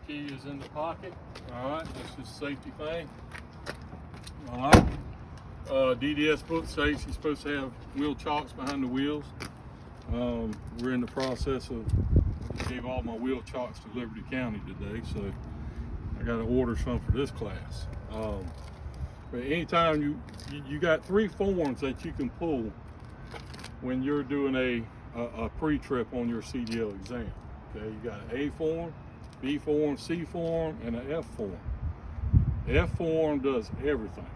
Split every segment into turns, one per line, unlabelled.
key is in the pocket. All right, that's just a safety thing. All right. DDS book states you're supposed to have wheel chocks behind the wheels. We're in the process of, I gave all my wheel chocks to Liberty County today, so I got to order some for this class. But anytime you got 3 forms that you can pull when you're doing a pre-trip on your CDL exam. Okay, you got an A form, B form, C form, and an F form. The F form does everything.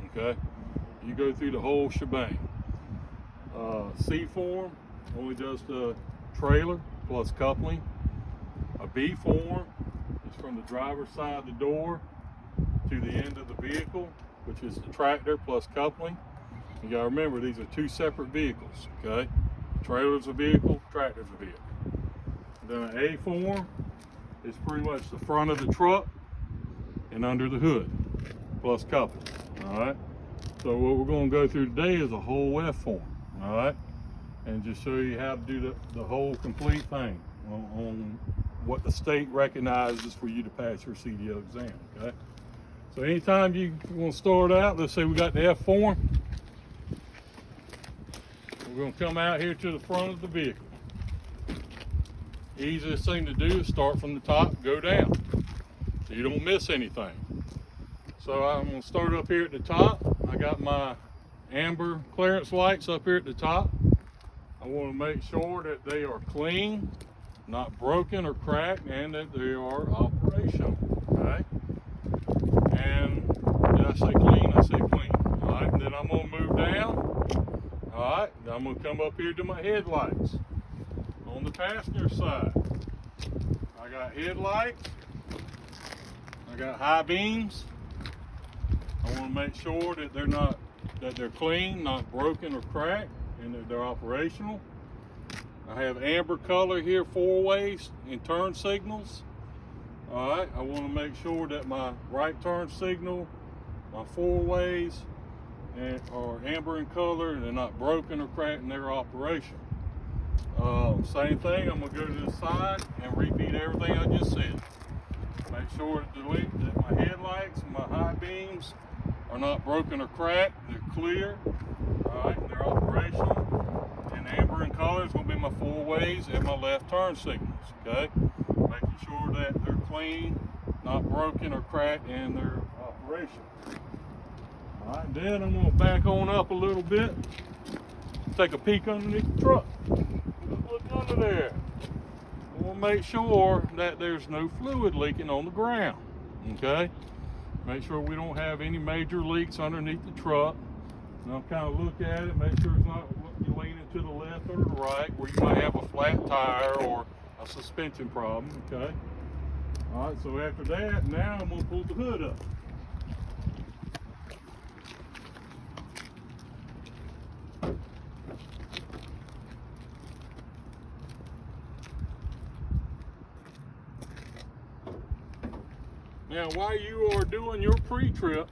Okay, you go through the whole shebang. C form only does the trailer plus coupling. A B form is from the driver's side of the door to the end of the vehicle, which is the tractor plus coupling. You gotta remember, these are 2 separate vehicles, okay? The trailer's a vehicle, tractor's a vehicle. Then an A form is pretty much the front of the truck and under the hood, plus coupling, all right? So what we're gonna go through today is a whole F form, all right? And just show you how to do the whole complete thing on what the state recognizes for you to pass your CDL exam, okay? So anytime you want to start out, let's say we got the F form. We're going to come out here to the front of the vehicle. Easiest thing to do is start from the top, go down, so you don't miss anything. So I'm going to start up here at the top. I got my amber clearance lights up here at the top. I want to make sure that they are clean, not broken or cracked, and that they are operational, okay? And did I say clean? I said clean. All right, and then I'm going to move down. All right, then I'm going to come up here to my headlights. On the passenger side, I got headlights. I got high beams. I want to make sure that they're clean, not broken or cracked, and that they're operational. I have amber color here, 4-ways and turn signals. All right, I want to make sure that my right turn signal, my 4-ways are amber in color and they're not broken or cracked and they're operational. Same thing, I'm going to go to the side and repeat everything I just said. Make sure that my headlights and my high beams are not broken or cracked, they're clear, all right, they're operational. And amber in color is going to be my 4-ways and my left turn signals, okay? Making sure that they're clean, not broken or cracked, and they're operational. All right, then I'm going to back on up a little bit, take a peek underneath the truck. Look under there. I want to make sure that there's no fluid leaking on the ground, okay? Make sure we don't have any major leaks underneath the truck. And I'll kind of look at it, make sure it's not leaning to the left or the right, where you might have a flat tire or a suspension problem, okay? All right, so after that, now I'm going to pull the hood up. Now, while you are doing your pre-trip,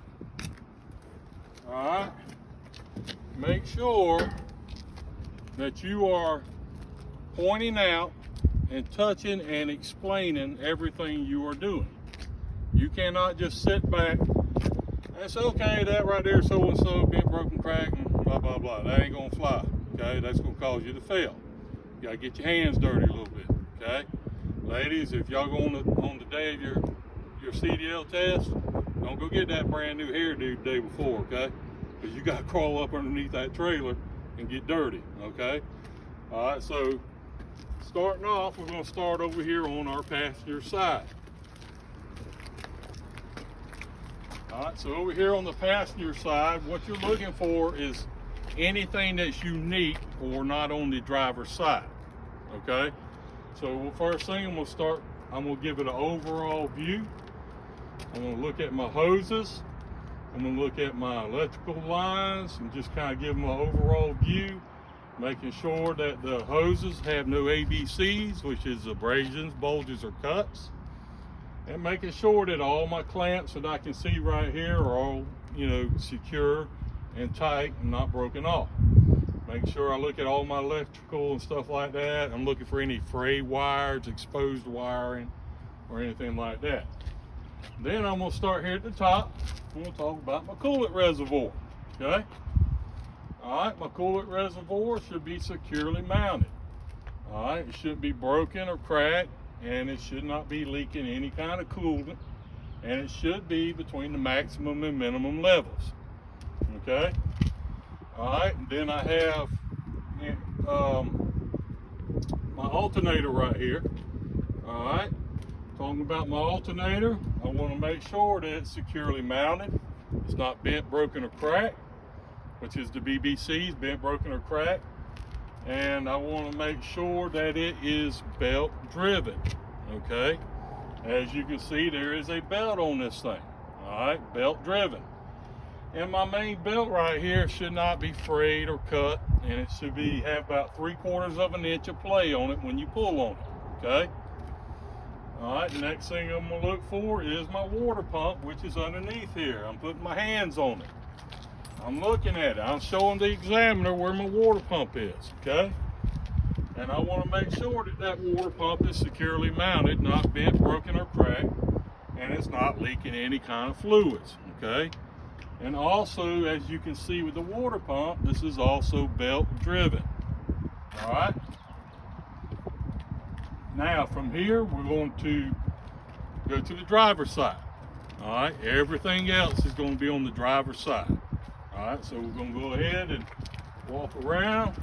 all right, make sure that you are pointing out and touching and explaining everything you are doing. You cannot just sit back and say, okay, that right there, so-and-so, bent, broken, cracked, and blah, blah, blah. That ain't gonna fly, okay? That's gonna cause you to fail. You gotta get your hands dirty a little bit, okay? Ladies, if y'all go on the day of your CDL test, don't go get that brand new hairdo the day before, okay? Because you gotta crawl up underneath that trailer and get dirty, okay? All right, so starting off, we're gonna start over here on our passenger side. All right, so over here on the passenger side, what you're looking for is anything that's unique or not on the driver's side, okay? So first thing I'm gonna give it an overall view. I'm gonna look at my hoses. I'm gonna look at my electrical lines and just kind of give them an overall view, making sure that the hoses have no ABCs, which is abrasions, bulges, or cuts, and making sure that all my clamps that I can see right here are all, secure and tight and not broken off. Make sure I look at all my electrical and stuff like that. I'm looking for any frayed wires, exposed wiring, or anything like that. Then I'm going to start here at the top. I'm going to talk about my coolant reservoir. Okay? Alright, my coolant reservoir should be securely mounted. Alright, it shouldn't be broken or cracked, and it should not be leaking any kind of coolant, and it should be between the maximum and minimum levels. Okay? Alright, and then I have my alternator right here. Alright, talking about my alternator, I want to make sure that it's securely mounted. It's not bent, broken, or cracked, which is the BBC's, bent, broken, or cracked. And I want to make sure that it is belt driven. Okay, as you can see, there is a belt on this thing. Alright, belt driven. And my main belt right here should not be frayed or cut, and it should have about 3/4 of an inch of play on it when you pull on it. Okay. Alright, the next thing I'm going to look for is my water pump, which is underneath here. I'm putting my hands on it. I'm looking at it. I'm showing the examiner where my water pump is. Okay. And I want to make sure that that water pump is securely mounted, not bent, broken, or cracked, and it's not leaking any kind of fluids. Okay. And also, as you can see with the water pump, this is also belt driven. All right. Now from here, we're going to go to the driver's side. All right. Everything else is going to be on the driver's side. All right. So we're going to go ahead and walk around.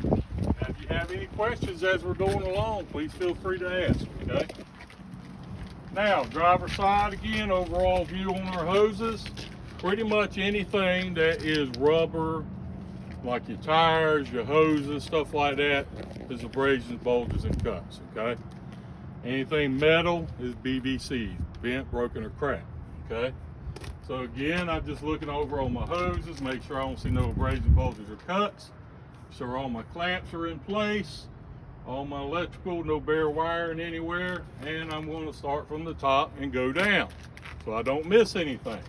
Now, if you have any questions as we're going along, please feel free to ask. Okay. Now, driver's side again, overall view on our hoses. Pretty much anything that is rubber, like your tires, your hoses, stuff like that, is abrasions, bulges, and cuts, okay? Anything metal is BBC, bent, broken, or cracked, okay? So again, I'm just looking over on my hoses, make sure I don't see no abrasions, bulges, or cuts. So all my clamps are in place. All my electrical, no bare wiring anywhere, and I'm going to start from the top and go down so I don't miss anything.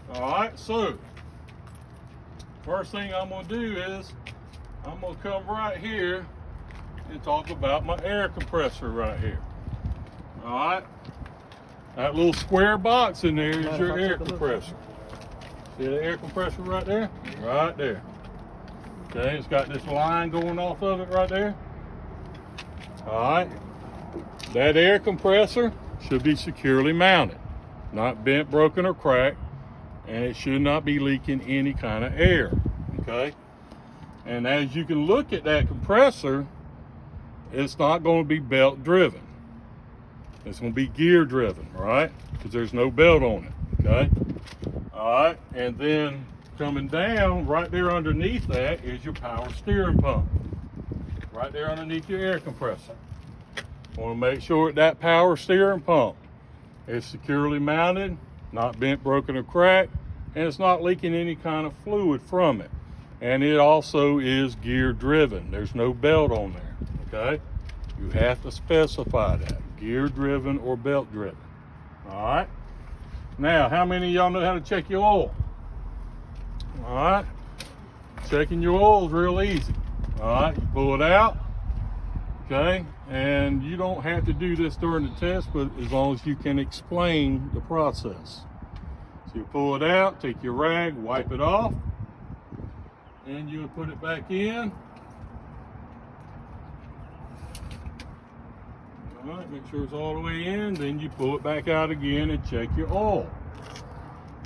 Alright, so first thing I'm going to do is I'm going to come right here and talk about my air compressor right here. Alright, that little square box in there is your air compressor. See the air compressor right there? Right there. Okay, it's got this line going off of it right there. Alright, that air compressor should be securely mounted, not bent, broken, or cracked, and it should not be leaking any kind of air. Okay, and as you can look at that compressor, it's not going to be belt driven. It's going to be gear driven, right? Because there's no belt on it. Okay, alright, and then coming down, right there underneath that is your power steering pump. Right there underneath your air compressor. Want to make sure that power steering pump is securely mounted, not bent, broken, or cracked, and it's not leaking any kind of fluid from it. And it also is gear driven. There's no belt on there, okay? You have to specify that, gear driven or belt driven. All right? Now, how many of y'all know how to check your oil? All right, checking your oil is real easy. All right, you pull it out, okay, and you don't have to do this during the test, but as long as you can explain the process. So you pull it out, take your rag, wipe it off, and you'll put it back in. All right, make sure it's all the way in, then you pull it back out again and check your oil.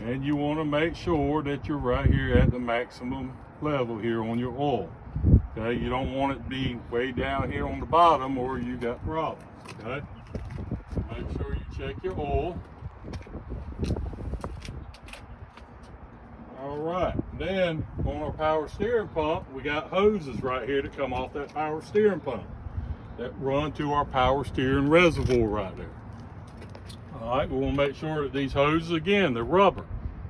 And you want to make sure that you're right here at the maximum level here on your oil. Okay, you don't want it to be way down here on the bottom or you got problems. Okay, make sure you check your oil. All right, then on our power steering pump, we got hoses right here that come off that power steering pump that run to our power steering reservoir right there. All right, we want to make sure that these hoses, again, they're rubber.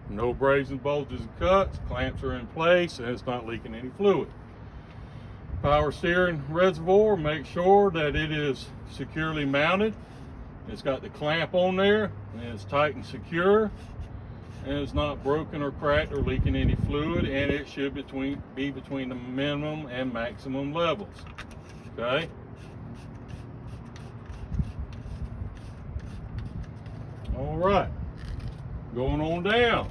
No abrasions, bulges, and cuts. Clamps are in place, and it's not leaking any fluid. Power steering reservoir, make sure that it is securely mounted. It's got the clamp on there, and it's tight and secure. and it's not broken or cracked or leaking any fluid, and it should be between the minimum and maximum levels. Okay. All right, going on down.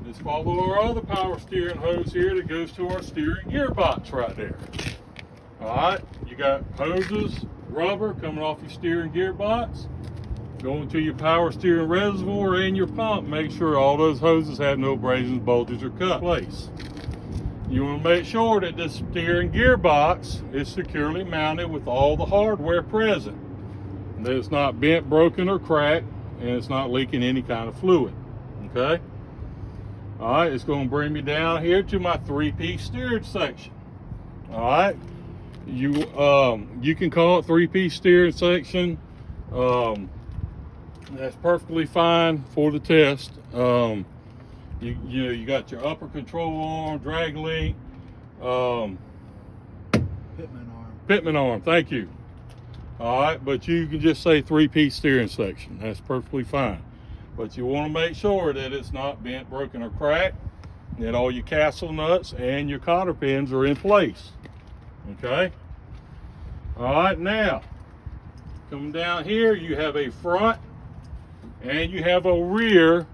Let's follow our other power steering hose here that goes to our steering gearbox right there. All right, you got hoses, rubber coming off your steering gearbox, going to your power steering reservoir and your pump. Make sure all those hoses have no abrasions, bulges, or cut in place. You want to make sure that the steering gearbox is securely mounted with all the hardware present, and that it's not bent, broken, or cracked, and it's not leaking any kind of fluid. Okay. All right, it's going to bring me down here to my 3-piece steering section. All right, you can call it 3-piece steering section. That's perfectly fine for the test. You got your upper control arm, drag link, pitman arm. Thank you. All right, but you can just say 3-piece steering section. That's perfectly fine. But you want to make sure that it's not bent, broken, or cracked, and that all your castle nuts and your cotter pins are in place. Okay. All right, now coming down here, you have a front and you have a rear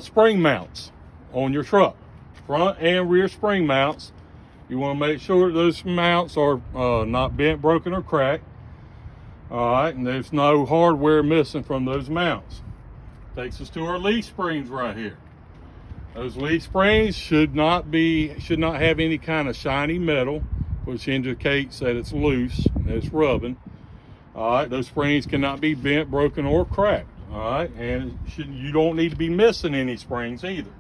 spring mounts on your truck. Front and rear spring mounts. You want to make sure that those mounts are not bent, broken, or cracked. All right, and there's no hardware missing from those mounts. Takes us to our leaf springs right here. Those leaf springs should not have any kind of shiny metal, which indicates that it's loose, that it's rubbing. All right, those springs cannot be bent, broken, or cracked. All right, and you don't need to be missing any springs either.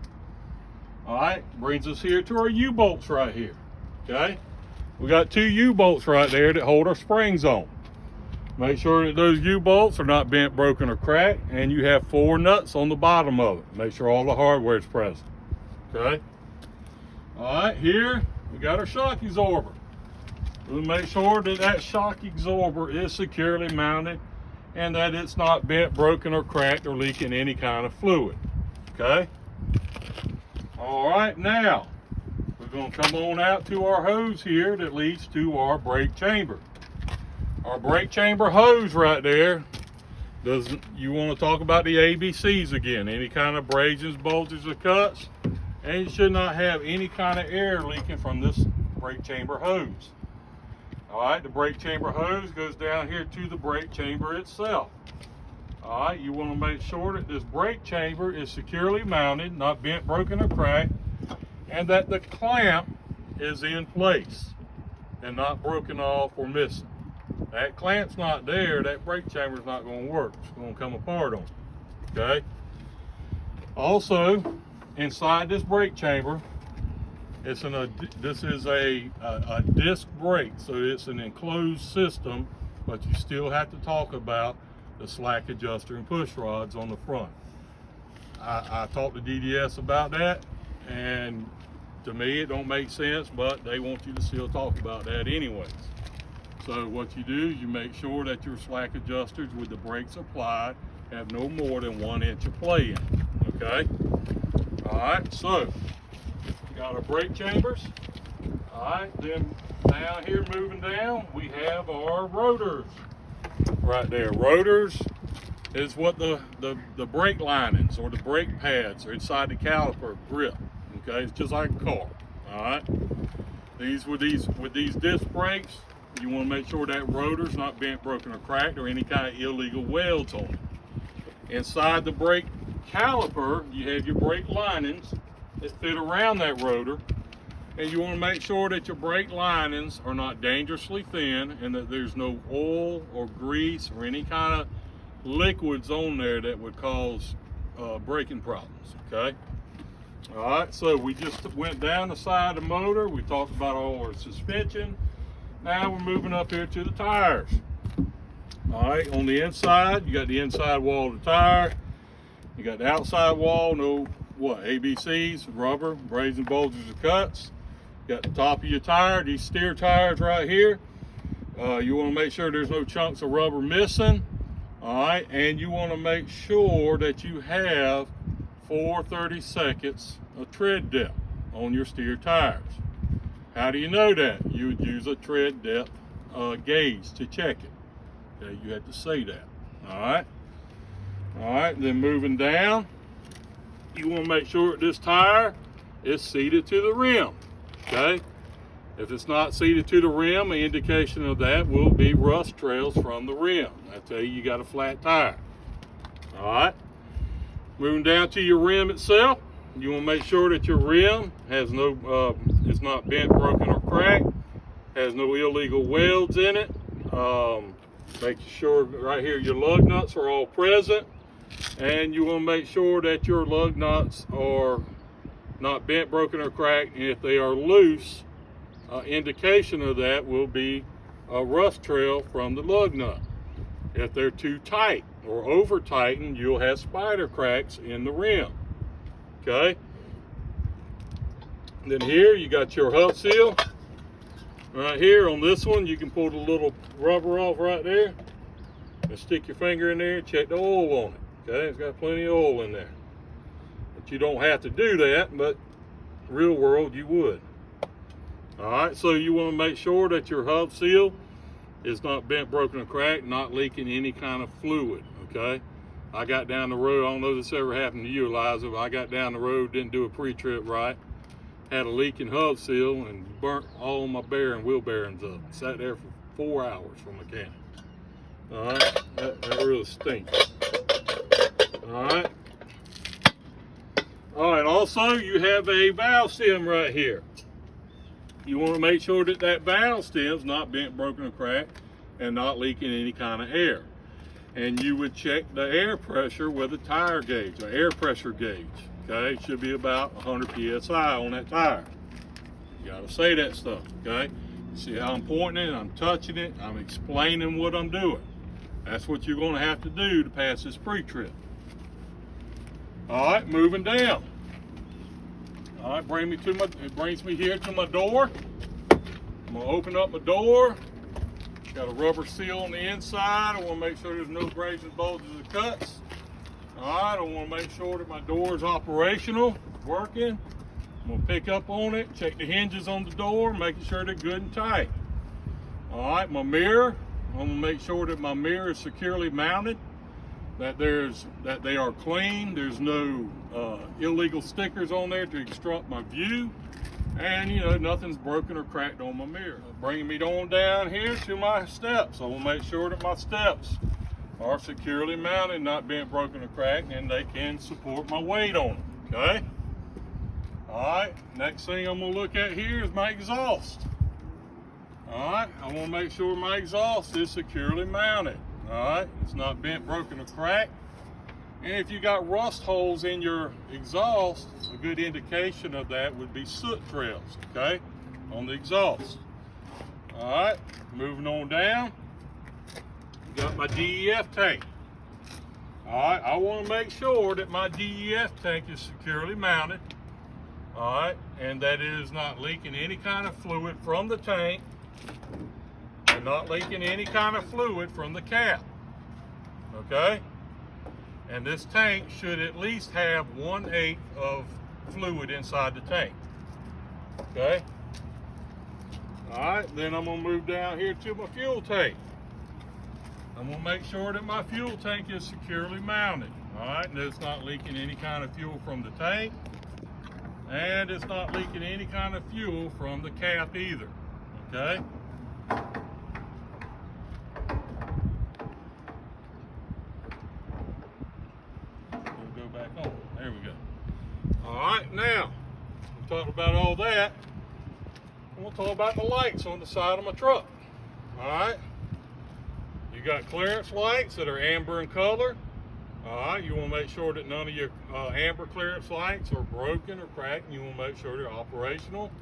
All right, brings us here to our U-bolts right here. Okay, we got 2 U-bolts right there that hold our springs on. Make sure that those U-bolts are not bent, broken, or cracked, and you have 4 nuts on the bottom of it. Make sure all the hardware is present. Okay. All right, here we got our shock absorber. We'll make sure that that shock absorber is securely mounted and that it's not bent, broken, or cracked, or leaking any kind of fluid. Okay. All right, now we're going to come on out to our hose here that leads to our brake chamber. Our brake chamber hose right there, you want to talk about the ABCs again. Any kind of abrasions, bulges, or cuts. And you should not have any kind of air leaking from this brake chamber hose. All right, the brake chamber hose goes down here to the brake chamber itself. All right, you want to make sure that this brake chamber is securely mounted, not bent, broken, or cracked, and that the clamp is in place and not broken off or missing. That clamp's not there, that brake chamber's not going to work. It's going to come apart on it. Okay. Also, inside this brake chamber, this is a disc brake, so it's an enclosed system, but you still have to talk about the slack adjuster and push rods on the front. I talked to DDS about that, and to me it don't make sense, but they want you to still talk about that anyways. So what you do is you make sure that your slack adjusters with the brakes applied have no more than 1 inch of play in it. Okay. All right. So we got our brake chambers. All right. Then down here, moving down, we have our rotors right there. Rotors is what the brake linings or the brake pads are inside the caliper grip. Okay. It's just like a car. All right. With these disc brakes, you want to make sure that rotor's not bent, broken, or cracked, or any kind of illegal welds on it. Inside the brake caliper, you have your brake linings that fit around that rotor, and you want to make sure that your brake linings are not dangerously thin and that there's no oil or grease or any kind of liquids on there that would cause braking problems. Okay. All right, so we just went down the side of the motor. We talked about all our suspension. Now we're moving up here to the tires. All right, on the inside, you got the inside wall of the tire. You got the outside wall, ABCs, rubber, abrasions, bulges, or cuts. You got the top of your tire, these steer tires right here. You want to make sure there's no chunks of rubber missing. All right, and you want to make sure that you have 4/32 of tread depth on your steer tires. How do you know that? You would use a tread depth gauge to check it. Okay, you have to say that. All right, then moving down, you want to make sure that this tire is seated to the rim. Okay, if it's not seated to the rim, an indication of that will be rust trails from the rim. I tell you got a flat tire. All right, moving down to your rim itself, you want to make sure that your rim has no, it's not bent, broken, or cracked, has no illegal welds in it. Make sure right here your lug nuts are all present, and you want to make sure that your lug nuts are not bent, broken, or cracked, and if they are loose, indication of that will be a rust trail from the lug nut. If they're too tight or over tightened, you'll have spider cracks in the rim. Okay, then here you got your hub seal. Right here on this one, you can pull the little rubber off right there and stick your finger in there and check the oil on it. Okay, it's got plenty of oil in there. But you don't have to do that, but real world you would. All right, so you want to make sure that your hub seal is not bent, broken, or cracked, not leaking any kind of fluid. Okay, I got down the road, I don't know if this ever happened to you, Eliza, but I got down the road, didn't do a pre-trip right, had a leaking hub seal and burnt all my wheel bearings up. Sat there for 4 hours for mechanic. All right, that really stinks. All right. All right, also you have a valve stem right here. You want to make sure that that valve stem's not bent, broken, or cracked, and not leaking any kind of air. And you would check the air pressure with a tire gauge, an air pressure gauge. Okay, it should be about 100 psi on that tire. You gotta say that stuff. Okay, see how I'm pointing it, I'm touching it, I'm explaining what I'm doing. That's what you're gonna have to do to pass this pre-trip. All right, moving down. All right, it brings me here to my door. I'm gonna open up my door. Got a rubber seal on the inside. I wanna make sure there's no abrasions, bulges, or cuts. All right, I wanna make sure that my door is operational, working. I'm gonna pick up on it, check the hinges on the door, making sure they're good and tight. All right, my mirror. I'm gonna make sure that my mirror is securely mounted, that they are clean. There's no illegal stickers on there to obstruct my view, and you know nothing's broken or cracked on my mirror. Bringing me on down here to my steps. I want to make sure that my steps are securely mounted, not bent, broken, or cracked, and they can support my weight on them. Okay. All right. Next thing I'm gonna look at here is my exhaust. All right. I want to make sure my exhaust is securely mounted. All right, it's not bent, broken, or cracked. And if you got rust holes in your exhaust, a good indication of that would be soot trails, okay, on the exhaust. All right, moving on down, got my DEF tank. All right, I want to make sure that my DEF tank is securely mounted, all right, and that it is not leaking any kind of fluid from the tank, and not leaking any kind of fluid from the cap. Okay, and this tank should at least have 1/8 of fluid inside the tank. Okay, all right, then I'm gonna move down here to my fuel tank. I'm gonna make sure that my fuel tank is securely mounted. All right, and it's not leaking any kind of fuel from the tank, and it's not leaking any kind of fuel from the cap either. Okay. There we go. All right, now we talked about all that. I'm gonna talk about the lights on the side of my truck. All right, you got clearance lights that are amber in color. All right, you want to make sure that none of your amber clearance lights are broken or cracked. And you want to make sure they're operational.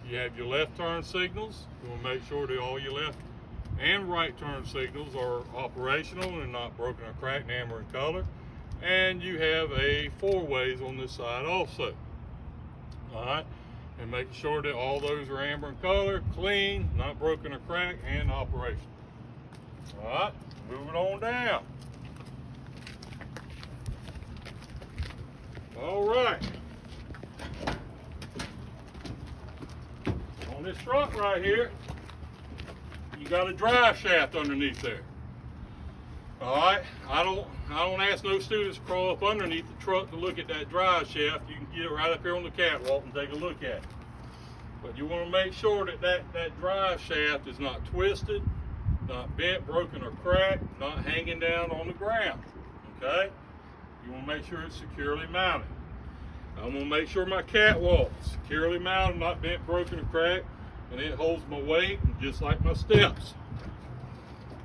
You have your left turn signals. You want to make sure that all your left and right turn signals are operational and not broken or cracked and amber in color. And you have a 4-ways on this side also. All right, and making sure that all those are amber in color, clean, not broken or cracked, and operational. All right, moving on down. All right. On this truck right here, you got a drive shaft underneath there. All right. I don't ask no students to crawl up underneath the truck to look at that drive shaft. You can get it right up here on the catwalk and take a look at it. But you want to make sure that that drive shaft is not twisted, not bent, broken, or cracked, not hanging down on the ground. Okay? You want to make sure it's securely mounted. I'm going to make sure my catwalk is securely mounted, not bent, broken, or cracked, and it holds my weight just like my steps.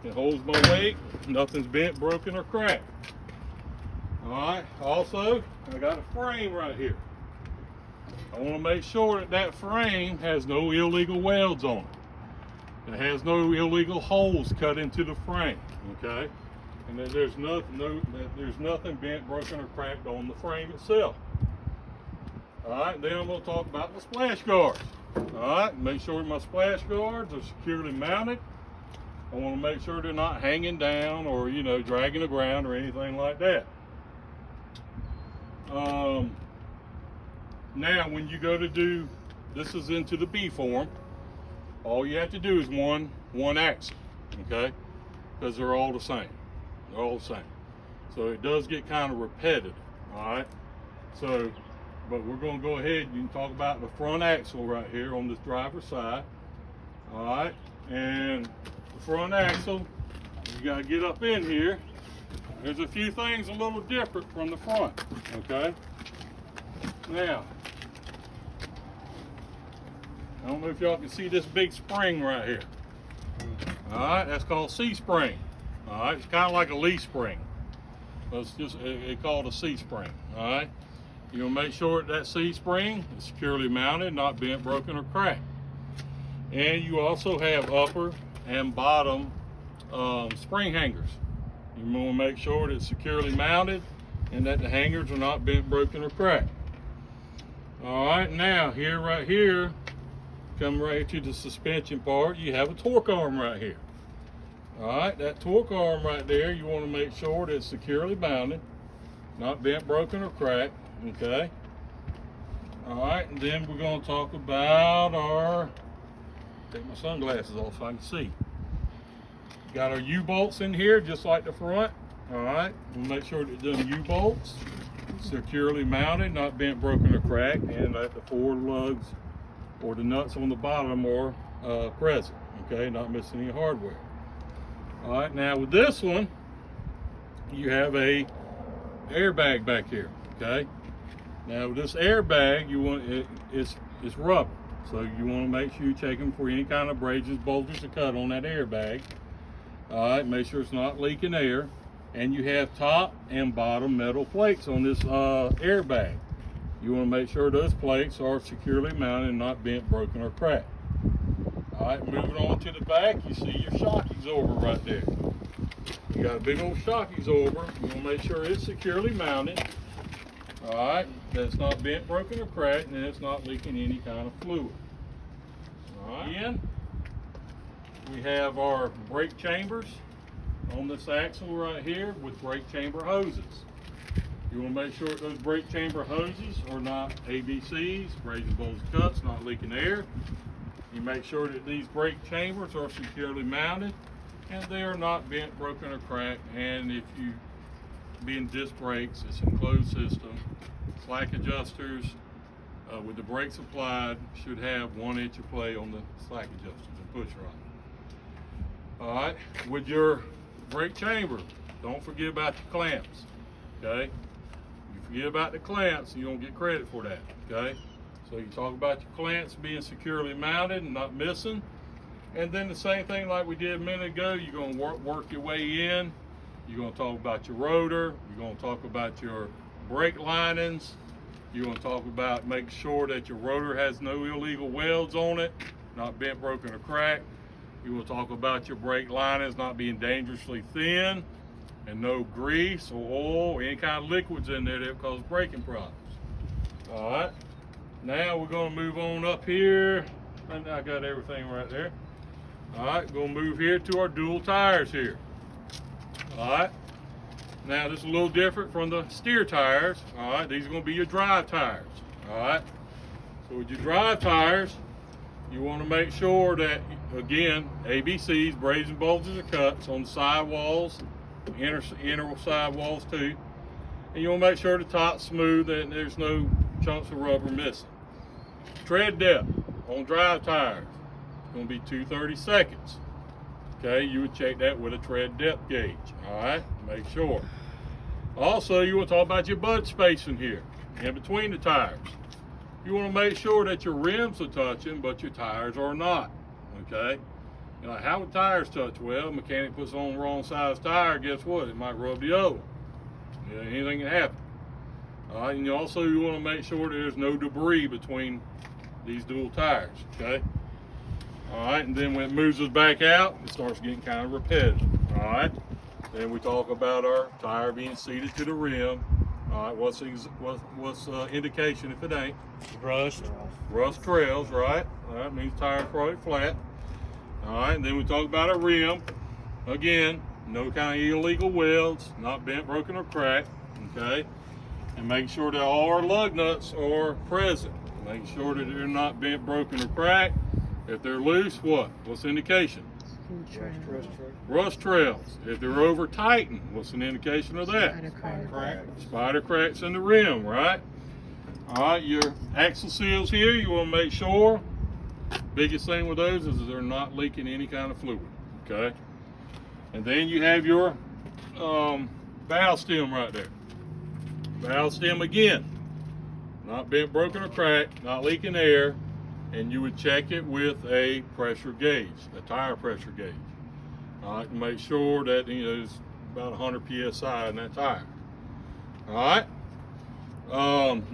It holds my weight, nothing's bent, broken, or cracked. Alright, also, I got a frame right here. I want to make sure that that frame has no illegal welds on it. It has no illegal holes cut into the frame, okay? And that there's nothing bent, broken, or cracked on the frame itself. Alright, then I'm going to talk about my splash guards. Alright, make sure my splash guards are securely mounted. I want to make sure they're not hanging down or, you know, dragging the ground or anything like that. Now, when you go to do, this is into the B form, all you have to do is one axle, okay? Because they're all the same. They're all the same. So it does get kind of repetitive, all right? So, but we're going to go ahead, you can talk about the front axle right here on this driver's side, all right? And the front axle, you got to get up in here. There's a few things a little different from the front, okay? Now, I don't know if y'all can see this big spring right here. All right, that's called C-spring. All right, it's kind of like a leaf spring. But it's just, it's called a C-spring, all right? You'll make sure that C-spring is securely mounted, not bent, broken, or cracked. And you also have upper and bottom spring hangers. You want to make sure that it's securely mounted and that the hangers are not bent, broken, or cracked. All right, now right here, come right to the suspension part, you have a torque arm right here. All right, that torque arm right there, you want to make sure that it's securely mounted, not bent, broken, or cracked, okay? All right, and then we're going to talk about our, take my sunglasses off so I can see. Got our U-bolts in here, just like the front. All right, we'll make sure that them U-bolts securely mounted, not bent, broken, or cracked, and that the four lugs or the nuts on the bottom are present, okay, not missing any hardware. All right, now with this one, you have a airbag back here, okay? Now with this airbag, you want it's rubber, so you want to make sure you check them for any kind of abrasions, bulges, or cut on that airbag. All right, make sure it's not leaking air, and you have top and bottom metal plates on this airbag. You want to make sure those plates are securely mounted and not bent, broken, or cracked. All right, moving on to the back, you see your shock absorber right there. You got a big old shock absorber. You want to make sure it's securely mounted. All right, that it's not bent, broken, or cracked, and it's not leaking any kind of fluid. All right, again, we have our brake chambers on this axle right here with brake chamber hoses. You want to make sure that those brake chamber hoses are not ABCs, abrasions, bulges, cuts, not leaking air. You make sure that these brake chambers are securely mounted and they are not bent, broken, or cracked. And if you being disc brakes, it's an enclosed system. Slack adjusters with the brakes applied should have 1 inch of play on the slack adjusters and push rod. All right, with your brake chamber, don't forget about your clamps, okay? You forget about the clamps, you don't get credit for that, okay? So you talk about your clamps being securely mounted and not missing. And then the same thing like we did a minute ago, you're going to work your way in. You're going to talk about your rotor. You're going to talk about your brake linings. You're going to talk about making sure that your rotor has no illegal welds on it, not bent, broken, or cracked. You will talk about your brake linings not being dangerously thin and no grease or oil or any kind of liquids in there that cause braking problems. All right, now we're going to move on up here. And I got everything right there. All right, going to move here to our dual tires here. All right, Now this is a little different from the steer tires. All right, these are going to be your drive tires. All right, so with your drive tires, you want to make sure that, again, ABCs, braided and bulges or cuts on the sidewalls, inner sidewalls too. And you want to make sure the top's smooth and there's no chunks of rubber missing. Tread depth on drive tires is going to be 2/32. Okay, you would check that with a tread depth gauge. All right, make sure. Also, you want to talk about your bud spacing here in between the tires. You want to make sure that your rims are touching, but your tires are not. Okay, you know, how would tires touch? Well, mechanic puts on the wrong size tire. Guess what? It might rub the other. Yeah, anything can happen. All right, and you want to make sure that there's no debris between these dual tires. Okay. All right, and then when it moves us back out, it starts getting kind of repetitive. All right, then we talk about our tire being seated to the rim. All right, what's indication if it ain't?
Rust.
Rust trails, right? All right, means tire's probably flat. All right, and then we talk about a rim. Again, no kind of illegal welds, not bent, broken, or cracked. Okay, and make sure that all our lug nuts are present. Make sure that they're not bent, broken, or cracked. If they're loose, what's the indication? Rust trails. If they're over tightened, what's an indication of that? Spider cracks in the rim, right? All right, your axle seals here, you want to make sure, biggest thing with those is they're not leaking any kind of fluid, okay? And then you have your valve stem right there. Valve stem again, not bent, broken, or cracked, not leaking air. And you would check it with a pressure gauge, a tire pressure gauge. All right, to make sure that there's about 100 psi in that tire. All right,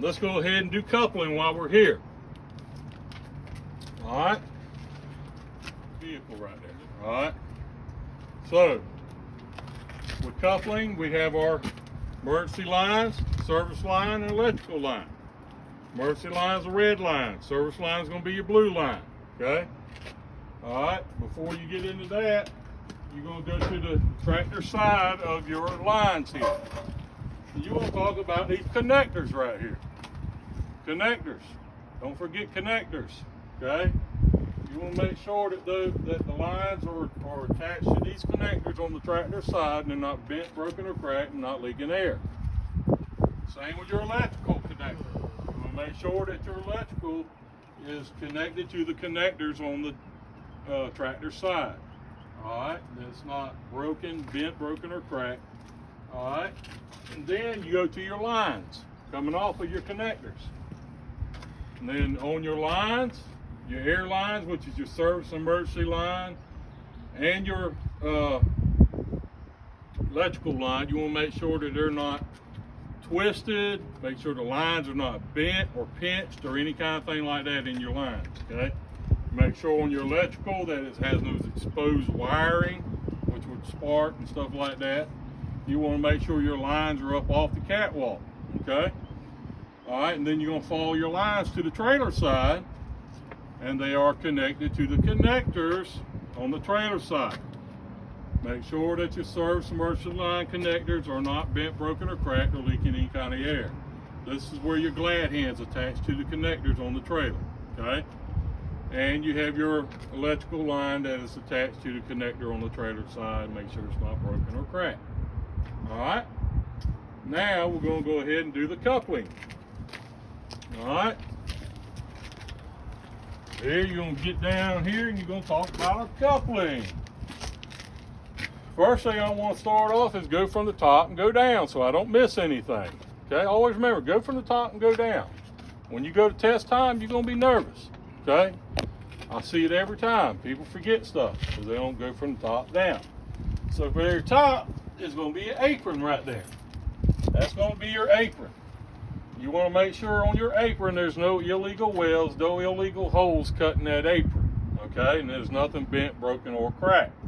let's go ahead and do coupling while we're here. All right, vehicle right there. All right, so with coupling, we have our emergency lines, service line, and electrical line. Emergency line is a red line. Service line is going to be your blue line. Okay? All right. Before you get into that, you're going to go to the tractor side of your lines here. You want to talk about these connectors right here. Connectors. Don't forget connectors. Okay? You want to make sure that the lines are attached to these connectors on the tractor side and they're not bent, broken, or cracked and not leaking air. Same with your electrical connector. Make sure that your electrical is connected to the connectors on the tractor side. All right, that's not broken, bent, broken, or cracked. All right, and then you go to your lines coming off of your connectors. And then on your lines, your air lines, which is your service emergency line, and your electrical line, you want to make sure that they're not twisted. Make sure the lines are not bent or pinched or any kind of thing like that in your lines, okay? Make sure on your electrical that it has no exposed wiring, which would spark and stuff like that. You want to make sure your lines are up off the catwalk, okay? All right, and then you're going to follow your lines to the trailer side, and they are connected to the connectors on the trailer side. Make sure that your service emergency line connectors are not bent, broken, or cracked or leaking any kind of air. This is where your glad hands attached to the connectors on the trailer, okay? And you have your electrical line that is attached to the connector on the trailer side. Make sure it's not broken or cracked. All right? Now we're going to go ahead and do the coupling. All right? Here you're going to get down here and you're going to talk about our coupling. First thing I want to start off is go from the top and go down so I don't miss anything. Okay, always remember, go from the top and go down. When you go to test time, you're going to be nervous. Okay, I see it every time. People forget stuff because they don't go from the top down. So for your top is going to be an apron right there. That's going to be your apron. You want to make sure on your apron there's no illegal welds, no illegal holes cut in that apron. Okay, and there's nothing bent, broken, or cracked.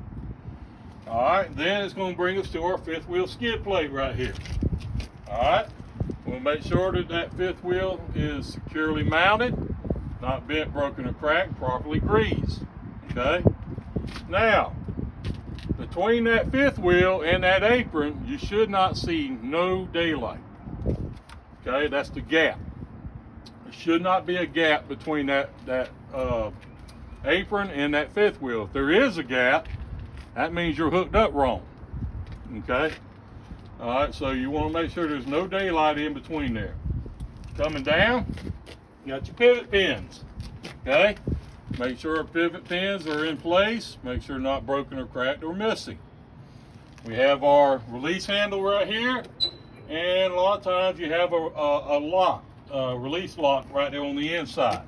All right, then it's going to bring us to our fifth wheel skid plate right here. All right, we'll make sure that that fifth wheel is securely mounted, not bent, broken, or cracked, properly greased. Okay, now to between that fifth wheel and that apron, you should not see no daylight. Okay, that's the gap. There should not be a gap between that apron and that fifth wheel. If there is a gap, that means you're hooked up wrong. Okay. All right, so you want to make sure there's no daylight in between there. Coming down, you got your pivot pins. Okay. Make sure our pivot pins are in place. Make sure they're not broken or cracked or missing. We have our release handle right here, and a lot of times you have a lock, release lock right there on the inside.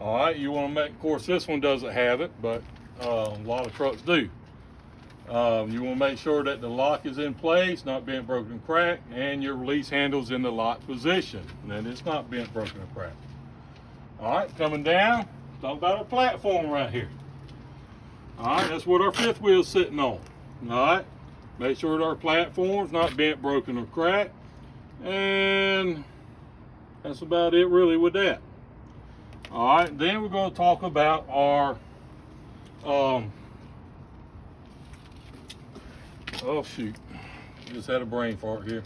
All right, you want to make, of course this one doesn't have it, but a lot of trucks do. You want to make sure that the lock is in place, not bent, broken, or cracked, and your release handle's in the lock position, and that it's not bent, broken, or cracked. All right, coming down, talk about our platform right here. All right, that's what our fifth wheel's sitting on. All right, make sure that our platform's not bent, broken, or cracked, and that's about it really with that. All right, then we're going to talk about our oh shoot, just had a brain fart here.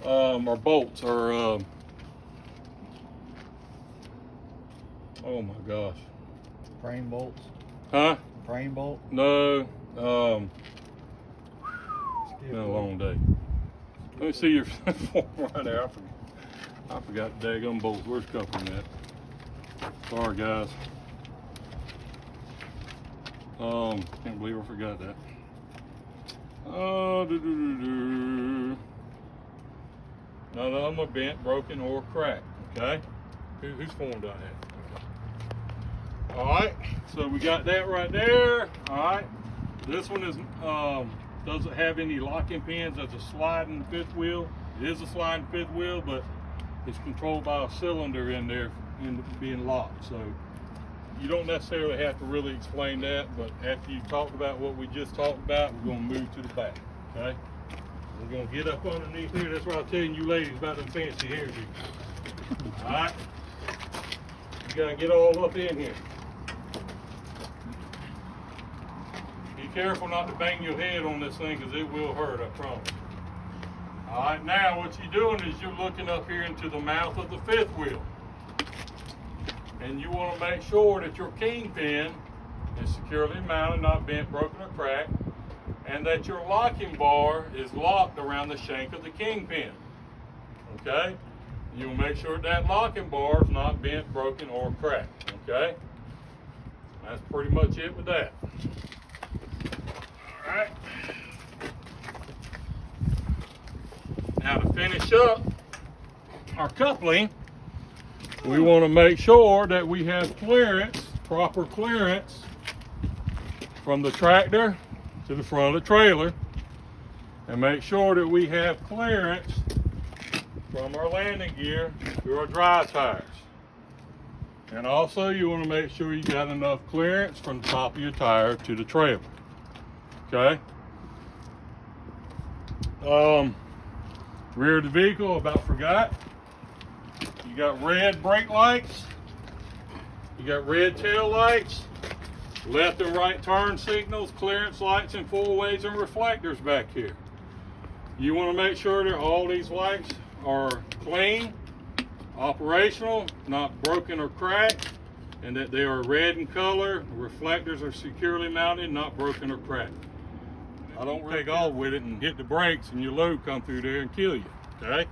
Our bolts are oh my gosh.
Frame bolts?
Huh?
Frame bolt?
No. Been a long day. Let me see your form right there. I forgot the daggum bolts. Where's the coupling at? Sorry guys. Can't believe I forgot that. None of them are bent, broken, or cracked. Okay. Whose form do I have? Okay. All right. So we got that right there. All right. This one is doesn't have any locking pins. That's a sliding fifth wheel. It is a sliding fifth wheel, but it's controlled by a cylinder in there being locked. So you don't necessarily have to really explain that, but after you've talked about what we just talked about, we're going to move to the back, okay? We're going to get up underneath here. That's what I was telling you ladies about them fancy hairdos. All right? You got to get all up in here. Be careful not to bang your head on this thing because it will hurt, I promise. All right, now what you're doing is you're looking up here into the mouth of the fifth wheel. And you want to make sure that your kingpin is securely mounted, not bent, broken, or cracked, and that your locking bar is locked around the shank of the kingpin. Okay? You will make sure that locking bar is not bent, broken, or cracked. Okay? That's pretty much it with that. All right. Now to finish up our coupling, we want to make sure that we have clearance, proper clearance from the tractor to the front of the trailer, and make sure that we have clearance from our landing gear to our dry tires. And also you want to make sure you got enough clearance from the top of your tire to the trailer. Okay? Rear of the vehicle, about forgot. You got red brake lights, you got red tail lights, left and right turn signals, clearance lights, and four-ways and reflectors back here. You want to make sure that all these lights are clean, operational, not broken or cracked, and that they are red in color. The reflectors are securely mounted, not broken or cracked. I don't take off with it and hit the brakes and your load come through there and kill you, okay?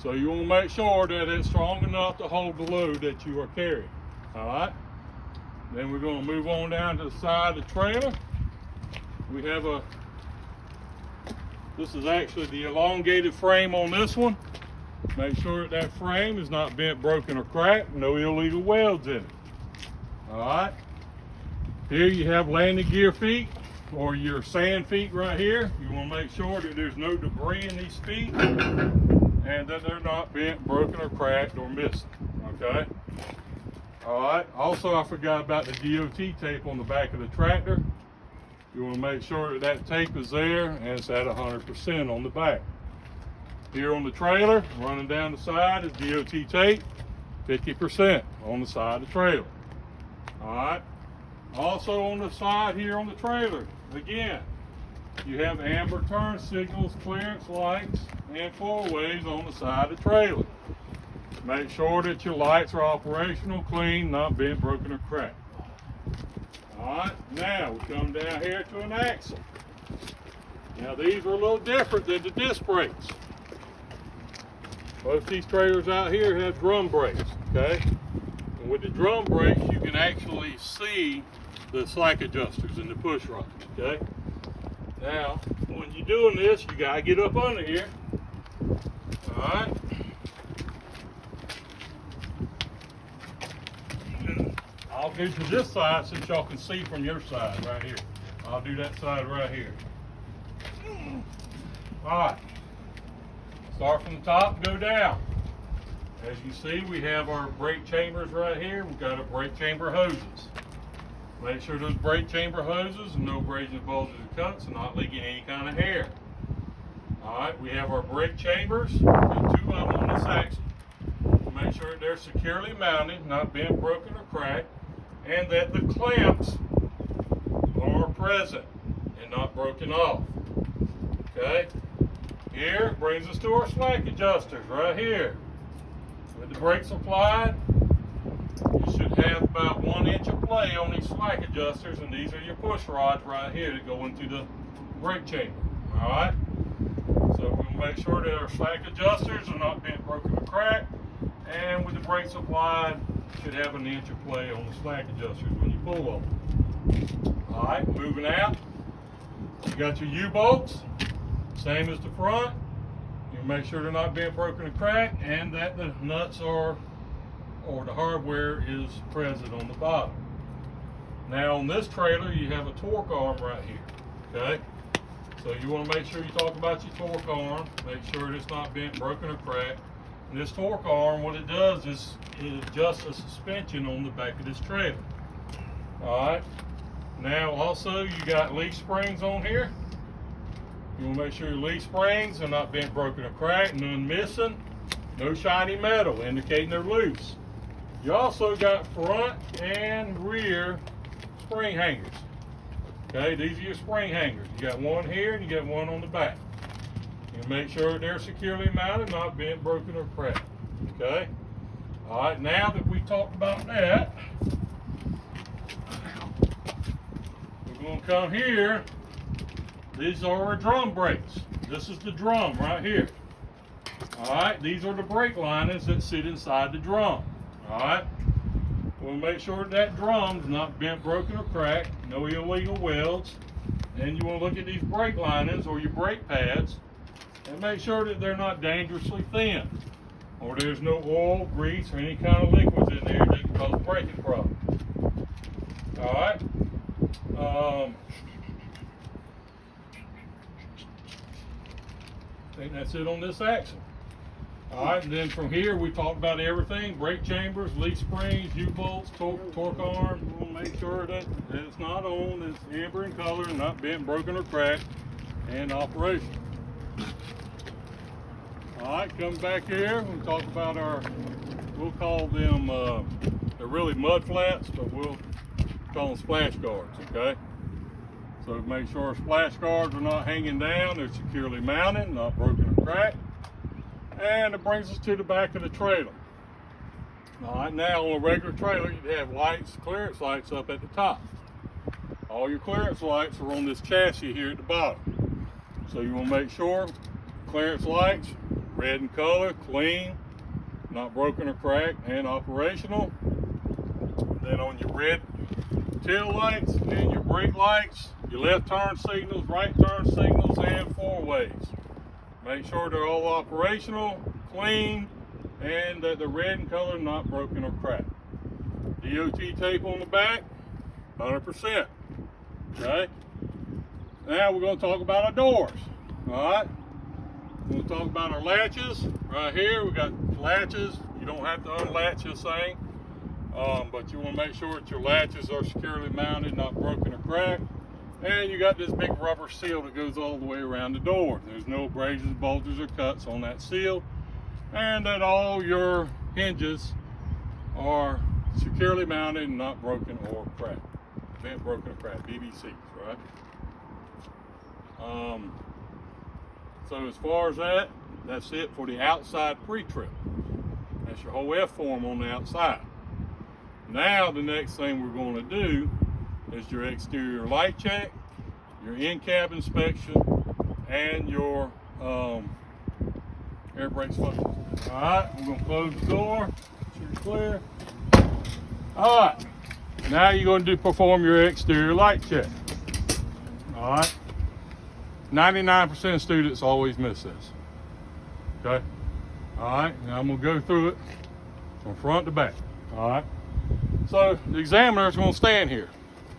So you want to make sure that it's strong enough to hold the load that you are carrying, all right? Then we're going to move on down to the side of the trailer. We have this is actually the elongated frame on this one. Make sure that frame is not bent, broken, or cracked. No illegal welds in it, all right? Here you have landing gear feet, or your sand feet right here. You want to make sure that there's no debris in these feet and that they're not bent, broken, or cracked or missing, okay? All right, also I forgot about the DOT tape on the back of the tractor. You want to make sure that that tape is there and it's at 100% on the back. Here on the trailer, running down the side is DOT tape, 50% on the side of the trailer. All right. Also on the side here on the trailer, again, you have amber turn signals, clearance lights, and four-ways on the side of the trailer. Make sure that your lights are operational, clean, not bent, broken, or cracked. Alright, now we come down here to an axle. Now these are a little different than the disc brakes. Most of these trailers out here have drum brakes, okay? And with the drum brakes, you can actually see the slack adjusters and the push rods, okay? Now, when you're doing this, you gotta get up under here. Alright? I'll do to this side since y'all can see from your side right here. I'll do that side right here. Alright. Start from the top and go down. As you see, we have our brake chambers right here. We've got our brake chamber hoses. Make sure those brake chamber hoses and no abrasions, bulges, or cuts are not leaking any kind of air. Alright, we have our brake chambers. Got two of them on this axle. Make sure they're securely mounted, not bent, broken, or cracked, and that the clamps are present and not broken off. Okay? Here brings us to our slack adjusters right here. With the brakes applied, you should have about 1 inch of play on these slack adjusters, and these are your push rods right here that go into the brake chamber. Alright? So we'll make sure that our slack adjusters are not bent, broken, or cracked, and with the brakes applied, you should have 1 inch of play on the slack adjusters when you pull them. Alright, moving out. You got your U-bolts, same as the front. You make sure they're not bent, broken, or cracked, and that the nuts are, or the hardware is present on the bottom. Now on this trailer, you have a torque arm right here, okay? So you want to make sure you talk about your torque arm, make sure it's not bent, broken, or cracked. And this torque arm, what it does is it adjusts the suspension on the back of this trailer. Alright, now also you got leaf springs on here. You want to make sure your leaf springs are not bent, broken, or cracked, none missing, no shiny metal indicating they're loose. You also got front and rear spring hangers. Okay, these are your spring hangers. You got one here and you got one on the back. You make sure they're securely mounted, not bent, broken, or cracked. Okay? Alright, now that we talked about that, we're going to come here. These are our drum brakes. This is the drum right here. Alright, these are the brake linings that sit inside the drum. Alright? We'll make sure that drum's not bent, broken, or cracked, no illegal welds. And you want to look at these brake linings or your brake pads and make sure that they're not dangerously thin, or there's no oil, grease, or any kind of liquids in there that can cause braking problems. Alright? I think that's it on this axle. Alright, and then from here we talked about everything: brake chambers, leaf springs, U-bolts, torque arm. We'll make sure that it's not on, it's amber in color, not bent, broken, or cracked, and operational. Alright, come back here. We'll talk about our, we'll call them, they're really mud flats, but we'll call them splash guards, okay? So make sure our splash guards are not hanging down, they're securely mounted, not broken or cracked. And it brings us to the back of the trailer. Alright, now on a regular trailer, you'd have lights, clearance lights up at the top. All your clearance lights are on this chassis here at the bottom. So you want to make sure clearance lights, red in color, clean, not broken or cracked, and operational. Then on your red tail lights and your brake lights, your left turn signals, right turn signals, and four ways. Make sure they're all operational, clean, and that they're red in color, not broken or cracked. DOT tape on the back, 100%. Okay? Now we're going to talk about our doors. Alright? We're going to talk about our latches. Right here, we got latches. You don't have to unlatch this thing, but you want to make sure that your latches are securely mounted, not broken or cracked. And you got this big rubber seal that goes all the way around the door. There's no abrasions, bulges, or cuts on that seal. And that all your hinges are securely mounted and not broken or cracked. bent, broken, or cracked, BBCs, right? So as far as that, that's it for the outside pre-trip. That's your whole F-form on the outside. Now the next thing we're going to do is your exterior light check, your in-cab inspection, and your air brakes function. All right, we're going to close the door. Make sure you're clear. All right, now you're going to perform your exterior light check. All right, 99% of students always miss this. Okay. All right, now I'm going to go through it from front to back. All right. So the examiner's going to stand here.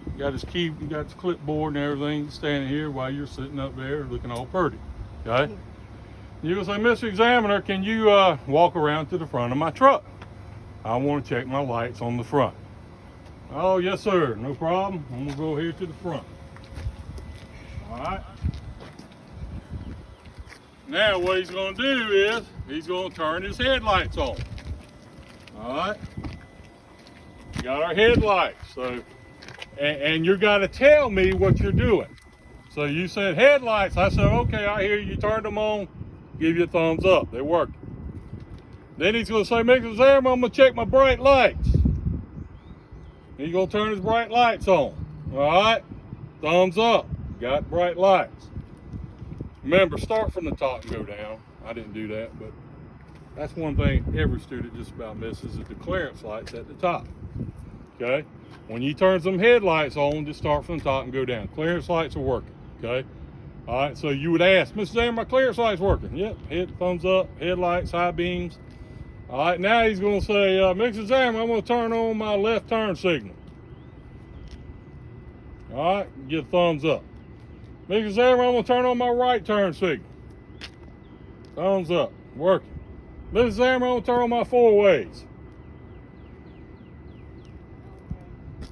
You got his key, you got his clipboard and everything standing here while you're sitting up there looking all pretty. Okay. You're going to say, Mr. Examiner, can you walk around to the front of my truck? I want to check my lights on the front. Oh, yes, sir. No problem. I'm going to go here to the front. All right. Now what he's going to do is he's going to turn his headlights on. All right. We got our headlights. So, and you got to tell me what you're doing. So you said headlights. I said, okay, I hear you turned them on. Give you a thumbs up. They worked. Then he's going to say, Mr. Examiner, I'm going to check my bright lights. He's going to turn his bright lights on. All right. Thumbs up. Got bright lights. Remember, start from the top and go down. I didn't do that, but that's one thing every student just about misses is the clearance lights at the top. Okay? When you turn some headlights on, just start from the top and go down. Clearance lights are working. Okay? All right, so you would ask, Mr. Examiner, my clearance light's working. Yep, thumbs up, headlights, high beams. All right, now he's going to say, Mr. Examiner, I'm going to turn on my left turn signal. All right, get a thumbs up. Mr. Examiner, I'm going to turn on my right turn signal. Thumbs up, working. Mr. Examiner, I'm going to turn on my four ways.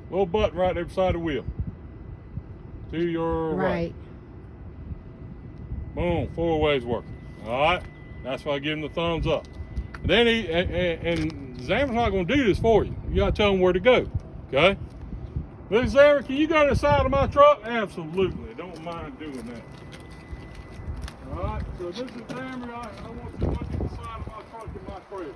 Little button right there beside the wheel. To your right. Boom, four ways working. All right, that's why I give him the thumbs up. And then and the examiner's not going to do this for you. You got to tell him where to go. Okay. Mr. Examiner, can you go to the side of my truck? Absolutely. Don't mind doing that. All right. So this examiner, I want you to look at the side of my truck and my trailer.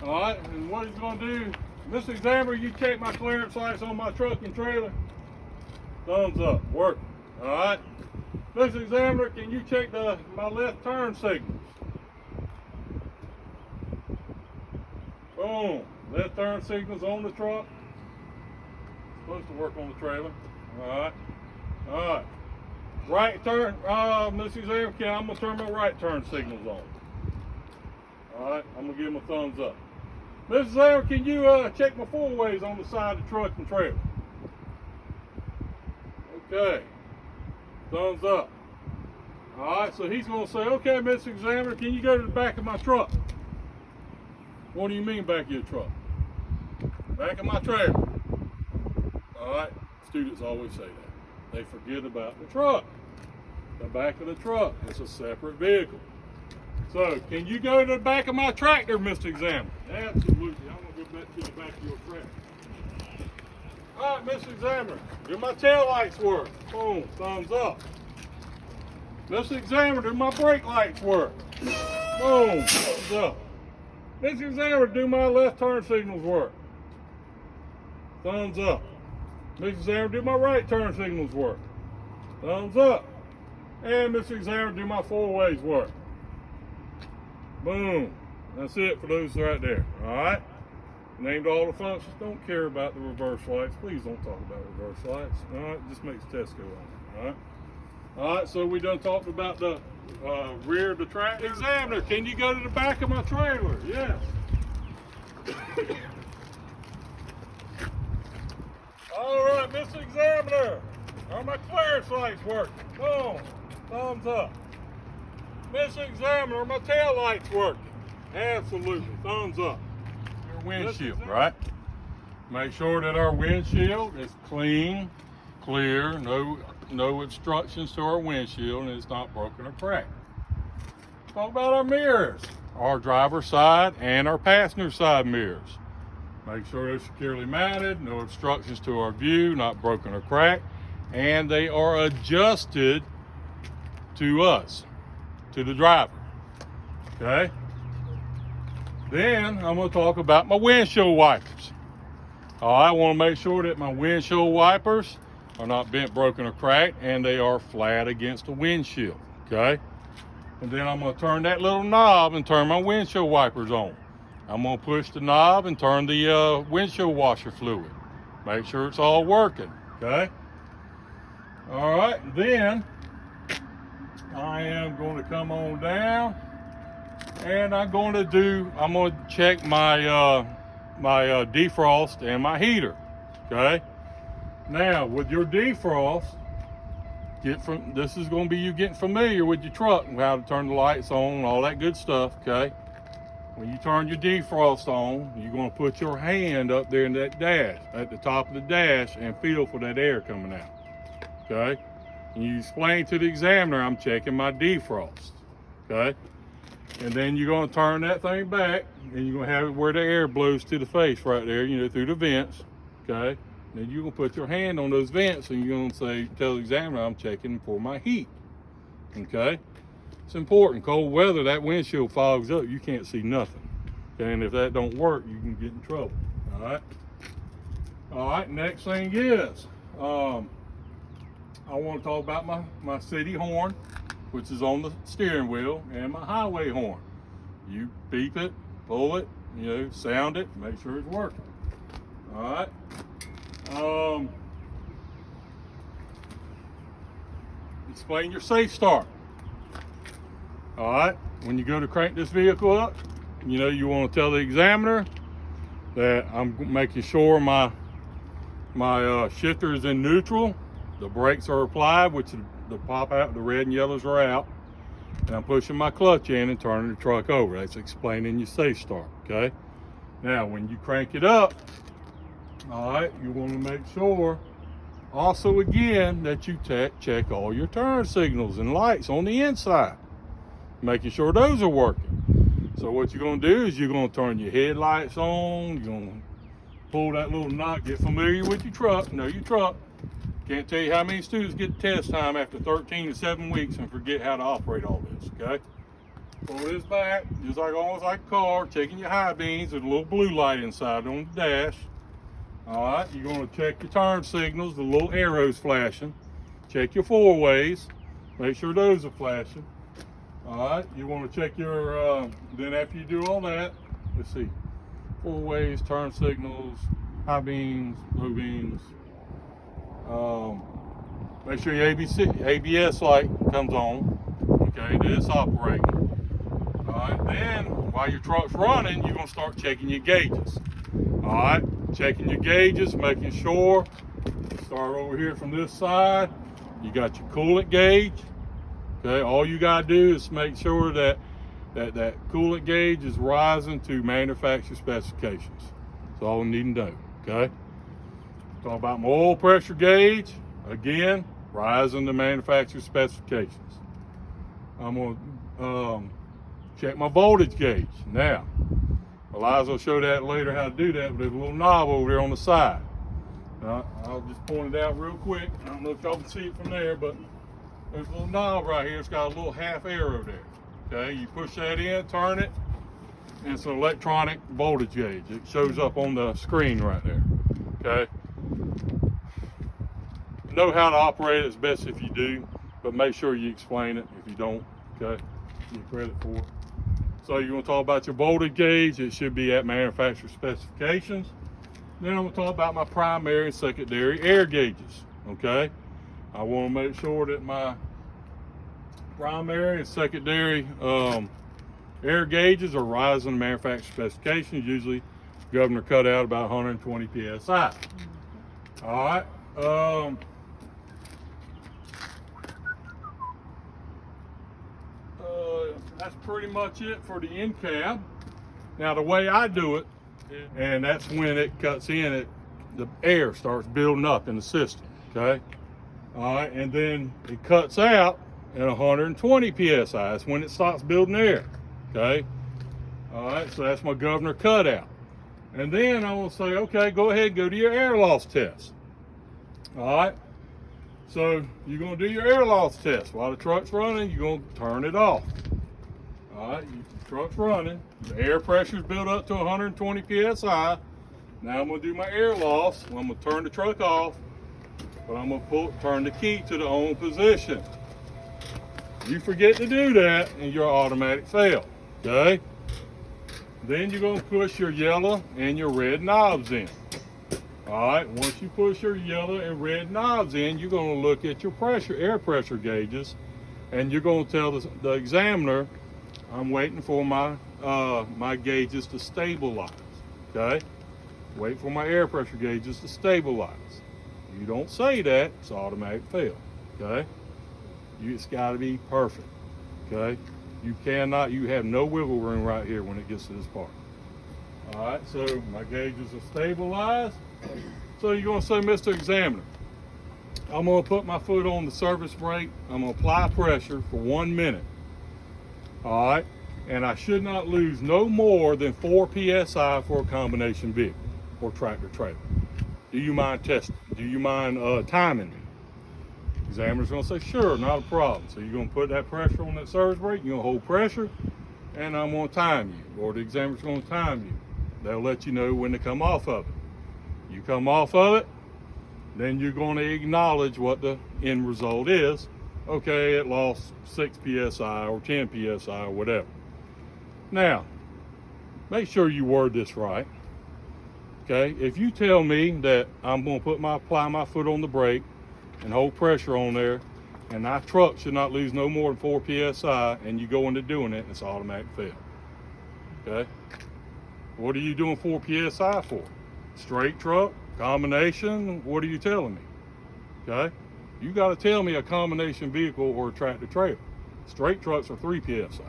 All right. And what he's going to do, Mr. Examiner, you check my clearance lights on my truck and trailer. Thumbs up. Work. All right. Mr. Examiner, can you check my left turn signals? Boom. Left turn signals on the truck. Supposed to work on the trailer. All right. All right. Right turn. Mr. Examiner, I'm going to turn my right turn signals on. All right. I'm going to give him a thumbs up. Mr. Examiner, can you check my four ways on the side of the truck and trailer? Okay. Thumbs up. All right. So he's going to say, okay, Mr. Examiner, can you go to the back of my truck? What do you mean back of your truck? Back of my trailer. All right, students always say that. They forget about the truck. The back of the truck is a separate vehicle. So, can you go to the back of my tractor, Mr. Examiner? Absolutely. I'm going to go back to the back of your tractor. All right, Mr. Examiner, do my tail lights work? Boom, thumbs up. Mr. Examiner, do my brake lights work? Boom, thumbs up. Mr. Examiner, do my left turn signals work? Thumbs up. Mr. Examiner, do my right turn signals work? Thumbs up. And Mr. Examiner, do my four ways work? Boom. That's it for those right there. All right. Named all the functions. Don't care about the reverse lights. Please don't talk about reverse lights. All right. Just makes the test go on. All right. All right. So we done talked about the rear of the tractor. Examiner, can you go to the back of my trailer? Yes. All right, Mr. Examiner, are my clearance lights working? Boom, thumbs up. Mr. Examiner, are my tail lights working? Absolutely, thumbs up. Your windshield, right? Make sure that our windshield is clean, clear, no obstructions to our windshield, and it's not broken or cracked. Talk about our mirrors, our driver's side and our passenger side mirrors. Make sure they're securely mounted, no obstructions to our view, not broken or cracked, and they are adjusted to us, to the driver, okay? Then I'm gonna talk about my windshield wipers. I wanna make sure that my windshield wipers are not bent, broken, or cracked, and they are flat against the windshield, okay? And then I'm gonna turn that little knob and turn my windshield wipers on. I'm gonna push the knob and turn the windshield washer fluid. Make sure it's all working, okay? All right, then I am gonna come on down and I'm gonna check my defrost and my heater, okay? Now, with your defrost, this is gonna be you getting familiar with your truck and how to turn the lights on and all that good stuff, okay? When you turn your defrost on, you're gonna put your hand up there in that dash, at the top of the dash, and feel for that air coming out, okay? And you explain to the examiner, I'm checking my defrost, okay? And then you're gonna turn that thing back, and you're gonna have it where the air blows to the face right there, through the vents, okay? And then you're gonna put your hand on those vents, and you're gonna tell the examiner, I'm checking for my heat, okay? It's important. Cold weather, that windshield fogs up, you can't see nothing. Okay, and if that don't work, you can get in trouble. All right, next thing is, I want to talk about my city horn, which is on the steering wheel, and my highway horn. You beep it, pull it, sound it, make sure it's working. All right. Explain your safe start. All right, when you go to crank this vehicle up, you want to tell the examiner that I'm making sure my shifter is in neutral, the brakes are applied, which the pop out, the red and yellows are out, and I'm pushing my clutch in and turning the truck over. That's explaining your safe start, okay? Now, when you crank it up, all right, you want to make sure also again that you check all your turn signals and lights on the inside, making sure those are working. So what you're gonna do is you're gonna turn your headlights on, you're gonna pull that little knob, get familiar with your truck, know your truck. Can't tell you how many students get test time after 13 to 7 weeks and forget how to operate all this, okay? Pull this back, just almost like a car, checking your high beams with a little blue light inside on the dash. All right, you're gonna check your turn signals, the little arrows flashing. Check your four ways, make sure those are flashing. All right, you want to check your, then after you do all that, let's see, four ways, turn signals, high beams, low beams. Make sure your ABS light comes on, okay, that it's operating. All right, then while your truck's running, you're gonna start checking your gauges. All right, checking your gauges, making sure, start over here from this side, you got your coolant gauge. Okay, all you gotta do is make sure that coolant gauge is rising to manufacturer specifications. That's all we need to know, okay? Talk about my oil pressure gauge, again, rising to manufacturer specifications. I'm gonna check my voltage gauge. Now, Eliza will show that later how to do that, but there's a little knob over there on the side. I'll just point it out real quick. I don't know if y'all can see it from there, but there's a little knob right here. It's got a little half arrow there. Okay, you push that in, turn it, and it's an electronic voltage gauge. It shows up on the screen right there. Okay. Know how to operate it. It's best if you do, but make sure you explain it. If you don't, okay, you get credit for it. So you're going to talk about your voltage gauge. It should be at manufacturer specifications. Then I'm going to talk about my primary and secondary air gauges. Okay. I want to make sure that my primary and secondary air gauges are rising to manufacturer specifications. Usually, governor cut out about 120 psi. All right. That's pretty much it for the in cab. Now, the way I do it, and that's when it cuts in, the air starts building up in the system. Okay. All right, and then it cuts out at 120 psi. That's when it stops building air, okay? All right, so that's my governor cutout. And then I'm gonna say, okay, go ahead and go to your air loss test. All right. So you're gonna do your air loss test. While the truck's running, you're gonna turn it off. All right, the truck's running. The air pressure's built up to 120 psi. Now I'm gonna do my air loss. I'm gonna turn the truck off, but I'm gonna turn the key to the on position. You forget to do that, and your automatic fail. Okay. Then you're gonna push your yellow and your red knobs in. All right, once you push your yellow and red knobs in, you're gonna look at your air pressure gauges, and you're gonna tell the examiner, I'm waiting for my my gauges to stabilize, okay? Wait for my air pressure gauges to stabilize. You don't say that, it's automatic fail, okay? It's gotta be perfect, okay? You have no wiggle room right here when it gets to this part. All right, so my gauges are stabilized. So you're gonna say, Mr. Examiner, I'm gonna put my foot on the service brake. I'm gonna apply pressure for 1 minute. All right, and I should not lose no more than 4 psi for a combination vehicle or tractor trailer. Do you mind testing? Do you mind timing me? Examiner's gonna say, sure, not a problem. So you're gonna put that pressure on that service brake. You're gonna hold pressure, and I'm gonna time you, or the examiner's gonna time you. They'll let you know when to come off of it. You come off of it, then you're going to acknowledge what the end result is. Okay, it lost 6 psi or 10 psi or whatever. Now, make sure you word this right. Okay, if you tell me that I'm going to apply my foot on the brake and hold pressure on there, and our truck should not lose no more than 4 psi, and you go into doing it, it's automatic fail. Okay, what are you doing 4 psi for? Straight truck, combination, what are you telling me? Okay, you got to tell me a combination vehicle or a tractor trailer. Straight trucks are 3 psi,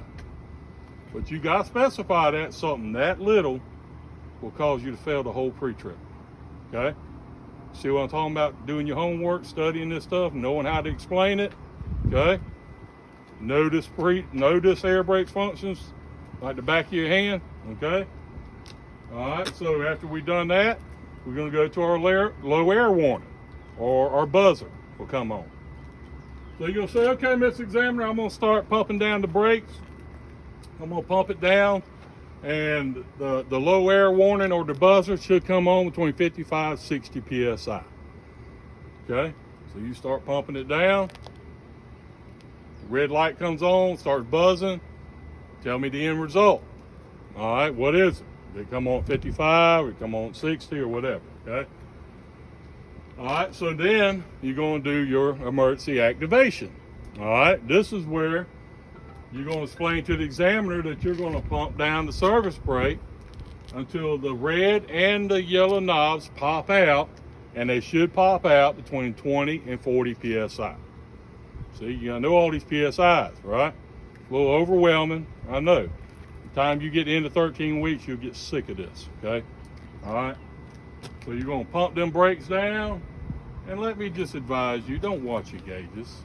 but you got to specify that something that little will cause you to fail the whole pre-trip. Okay, see what I'm talking about? Doing your homework, studying this stuff, knowing how to explain it. Okay, notice air brakes functions like the back of your hand. Okay. All right, so after we've done that, we're going to go to our low air warning, or our buzzer will come on. So you're going to say, okay, Mr. Examiner, I'm going to start pumping down the brakes. I'm going to pump it down, and the low air warning or the buzzer should come on between 55 and 60 psi. Okay, so you start pumping it down. The red light comes on, starts buzzing. Tell me the end result. All right, what is it? Did it come on 55, or it come on 60, or whatever, okay? All right, so then you're going to do your emergency activation. All right, this is where you're going to explain to the examiner that you're going to pump down the service brake until the red and the yellow knobs pop out, and they should pop out between 20 and 40 psi. See, you gotta know all these psi's, right? A little overwhelming, I know. Time you get into 13 weeks, you'll get sick of this, okay? All right, so you're gonna pump them brakes down, and let me just advise you, don't watch your gauges.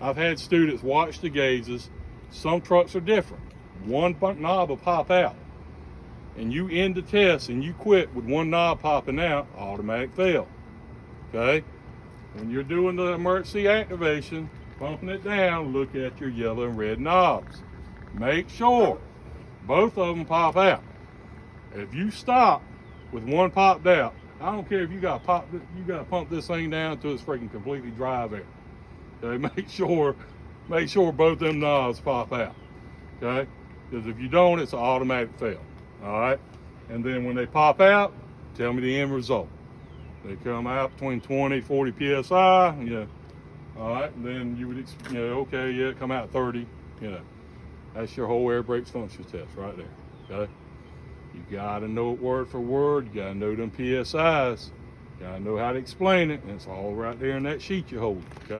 I've had students watch the gauges. Some trucks are different. One knob will pop out, and you end the test and you quit with one knob popping out, automatic fail, okay? When you're doing the emergency activation, pumping it down, look at your yellow and red knobs. Make sure both of them pop out. If you stop with one popped out, I don't care if you got to pump this thing down until it's freaking completely dry there. Okay, make sure both them knobs pop out. Okay, because if you don't, it's an automatic fail. All right, and then when they pop out, tell me the end result. They come out between 20, 40 psi. Yeah. All right, and then you would, okay, yeah, come out 30. That's your whole air brakes function test right there, okay? You gotta know it word for word. You gotta know them PSIs. You gotta know how to explain it, and it's all right there in that sheet you hold, okay?